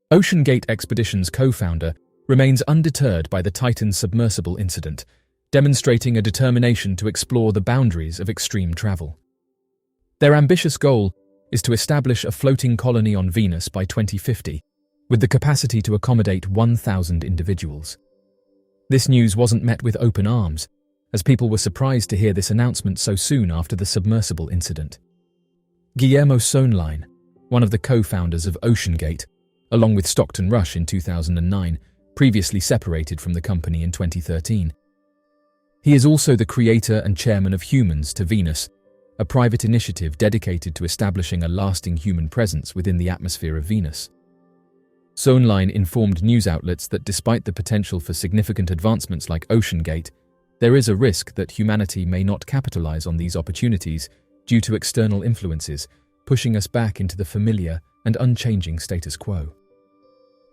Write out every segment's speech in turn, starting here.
OceanGate Expeditions co-founder remains undeterred by the Titan submersible incident, demonstrating a determination to explore the boundaries of extreme travel. Their ambitious goal is to establish a floating colony on Venus by 2050, with the capacity to accommodate 1,000 individuals. This news wasn't met with open arms, as people were surprised to hear this announcement so soon after the submersible incident. Guillermo Sohnlein, one of the co-founders of OceanGate, along with Stockton Rush in 2009, previously separated from the company in 2013. He is also the creator and chairman of Humans to Venus, a private initiative dedicated to establishing a lasting human presence within the atmosphere of Venus. Sohnlein informed news outlets that despite the potential for significant advancements like OceanGate, there is a risk that humanity may not capitalize on these opportunities due to external influences, pushing us back into the familiar and unchanging status quo.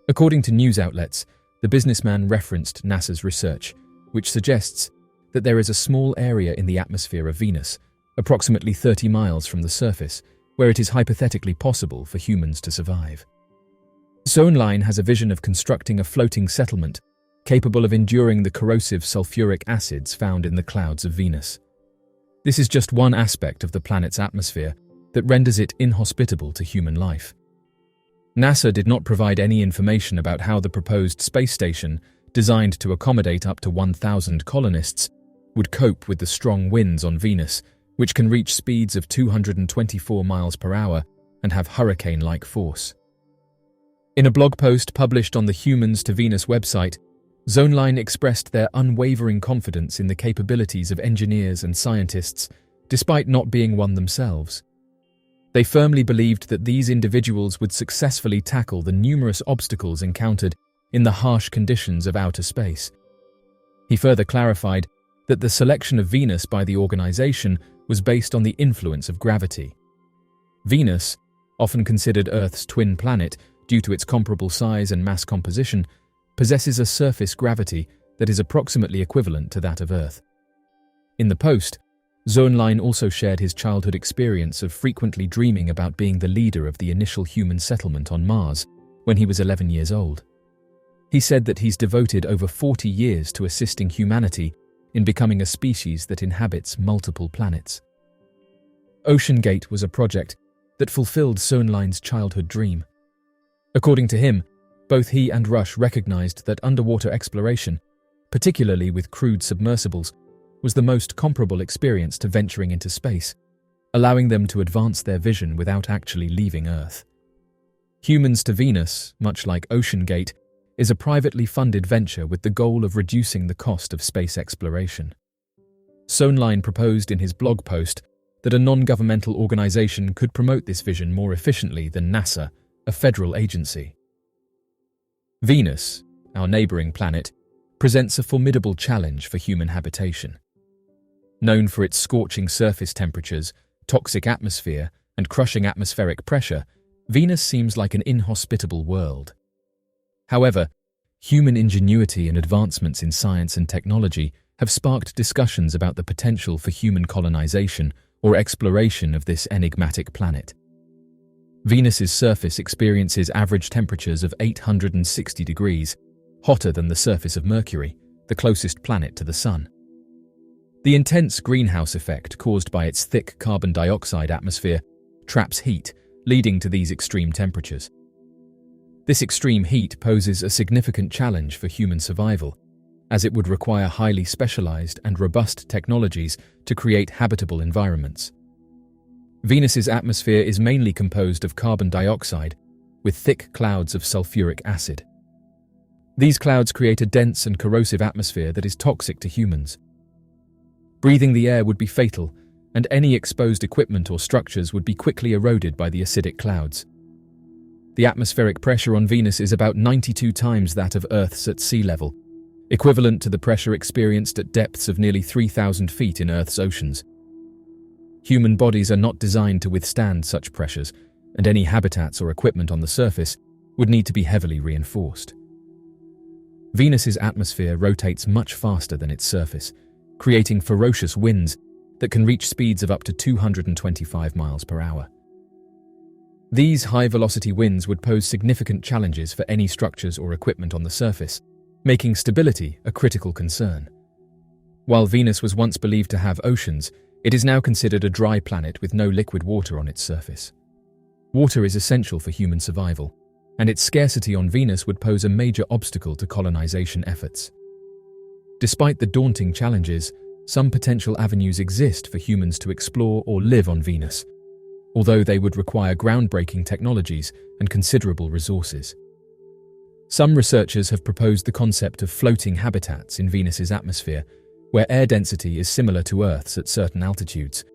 According to news outlets, the businessman referenced NASA's research, which suggests that there is a small area in the atmosphere of Venus, approximately 30 miles from the surface, where it is hypothetically possible for humans to survive. Sohnlein has a vision of constructing a floating settlement capable of enduring the corrosive sulfuric acids found in the clouds of Venus. This is just one aspect of the planet's atmosphere that renders it inhospitable to human life. NASA did not provide any information about how the proposed space station, designed to accommodate up to 1,000 colonists, would cope with the strong winds on Venus, which can reach speeds of 224 miles per hour and have hurricane-like force. In a blog post published on the Humans to Venus website, Sohnlein expressed their unwavering confidence in the capabilities of engineers and scientists, despite not being one themselves. They firmly believed that these individuals would successfully tackle the numerous obstacles encountered in the harsh conditions of outer space. He further clarified that the selection of Venus by the organization was based on the influence of gravity. Venus, often considered Earth's twin planet due to its comparable size and mass composition, possesses a surface gravity that is approximately equivalent to that of Earth. In the post, Sohnlein also shared his childhood experience of frequently dreaming about being the leader of the initial human settlement on Mars when he was 11 years old. He said that he's devoted over 40 years to assisting humanity in becoming a species that inhabits multiple planets. OceanGate was a project that fulfilled Sohnlein's childhood dream. According to him, both he and Rush recognized that underwater exploration, particularly with crewed submersibles, was the most comparable experience to venturing into space, allowing them to advance their vision without actually leaving Earth. Humans to Venus, much like OceanGate, is a privately funded venture with the goal of reducing the cost of space exploration. Sohnlein proposed in his blog post that a non-governmental organization could promote this vision more efficiently than NASA, a federal agency. Venus, our neighboring planet, presents a formidable challenge for human habitation. Known for its scorching surface temperatures, toxic atmosphere, and crushing atmospheric pressure, Venus seems like an inhospitable world. However, human ingenuity and advancements in science and technology have sparked discussions about the potential for human colonization or exploration of this enigmatic planet. Venus's surface experiences average temperatures of 860 degrees, hotter than the surface of Mercury, the closest planet to the Sun. The intense greenhouse effect caused by its thick carbon dioxide atmosphere traps heat, leading to these extreme temperatures. This extreme heat poses a significant challenge for human survival, as it would require highly specialized and robust technologies to create habitable environments. Venus's atmosphere is mainly composed of carbon dioxide, with thick clouds of sulfuric acid. These clouds create a dense and corrosive atmosphere that is toxic to humans. Breathing the air would be fatal, and any exposed equipment or structures would be quickly eroded by the acidic clouds. The atmospheric pressure on Venus is about 92 times that of Earth's at sea level, equivalent to the pressure experienced at depths of nearly 3,000 feet in Earth's oceans. Human bodies are not designed to withstand such pressures, and any habitats or equipment on the surface would need to be heavily reinforced. Venus's atmosphere rotates much faster than its surface, creating ferocious winds that can reach speeds of up to 225 miles per hour. These high-velocity winds would pose significant challenges for any structures or equipment on the surface, making stability a critical concern. While Venus was once believed to have oceans, it is now considered a dry planet with no liquid water on its surface. Water is essential for human survival, and its scarcity on Venus would pose a major obstacle to colonization efforts. Despite the daunting challenges, some potential avenues exist for humans to explore or live on Venus, although they would require groundbreaking technologies and considerable resources. Some researchers have proposed the concept of floating habitats in Venus's atmosphere, where air density is similar to Earth's at certain altitudes.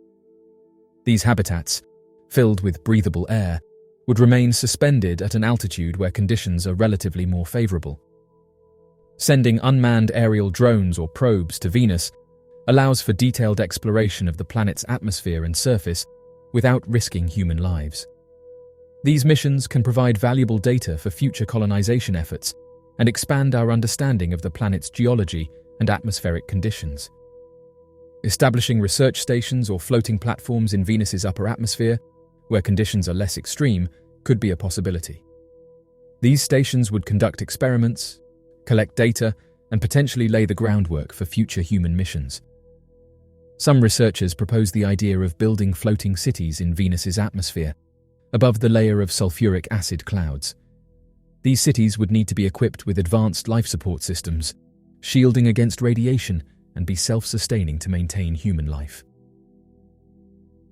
These habitats, filled with breathable air, would remain suspended at an altitude where conditions are relatively more favorable. Sending unmanned aerial drones or probes to Venus allows for detailed exploration of the planet's atmosphere and surface without risking human lives. These missions can provide valuable data for future colonization efforts and expand our understanding of the planet's geology and atmospheric conditions. Establishing research stations or floating platforms in Venus's upper atmosphere, where conditions are less extreme, could be a possibility. These stations would conduct experiments, collect data, and potentially lay the groundwork for future human missions. Some researchers propose the idea of building floating cities in Venus's atmosphere, above the layer of sulfuric acid clouds. These cities would need to be equipped with advanced life support systems, shielding against radiation, and be self-sustaining to maintain human life.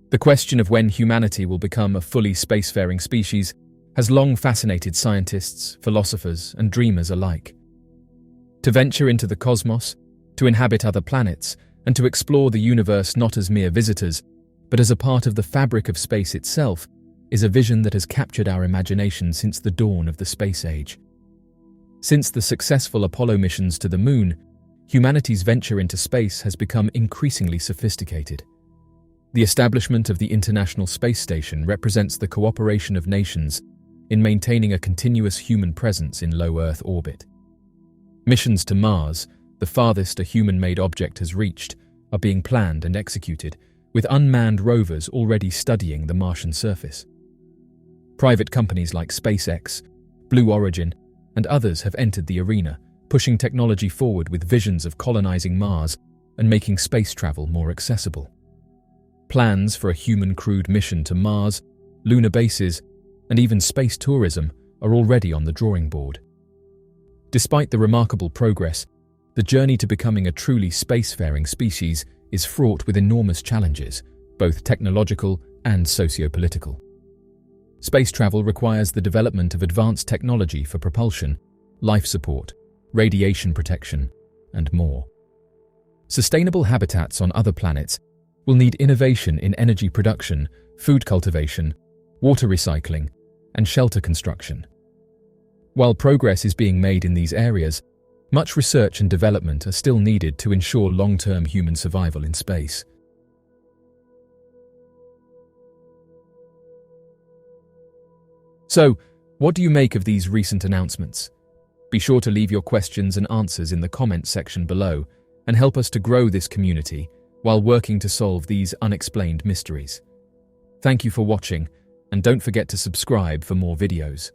The question of when humanity will become a fully spacefaring species has long fascinated scientists, philosophers, and dreamers alike. To venture into the cosmos, to inhabit other planets, and to explore the universe not as mere visitors, but as a part of the fabric of space itself, is a vision that has captured our imagination since the dawn of the space age. Since the successful Apollo missions to the Moon, humanity's venture into space has become increasingly sophisticated. The establishment of the International Space Station represents the cooperation of nations in maintaining a continuous human presence in low Earth orbit. Missions to Mars, the farthest a human-made object has reached, are being planned and executed, with unmanned rovers already studying the Martian surface. Private companies like SpaceX, Blue Origin, and others have entered the arena, pushing technology forward with visions of colonizing Mars and making space travel more accessible. Plans for a human-crewed mission to Mars, lunar bases, and even space tourism are already on the drawing board. Despite the remarkable progress, the journey to becoming a truly spacefaring species is fraught with enormous challenges, both technological and socio-political. Space travel requires the development of advanced technology for propulsion, life support, radiation protection, and more. Sustainable habitats on other planets will need innovation in energy production, food cultivation, water recycling, and shelter construction. While progress is being made in these areas, much research and development are still needed to ensure long-term human survival in space. So, what do you make of these recent announcements? Be sure to leave your questions and answers in the comments section below and help us to grow this community while working to solve these unexplained mysteries. Thank you for watching, and don't forget to subscribe for more videos.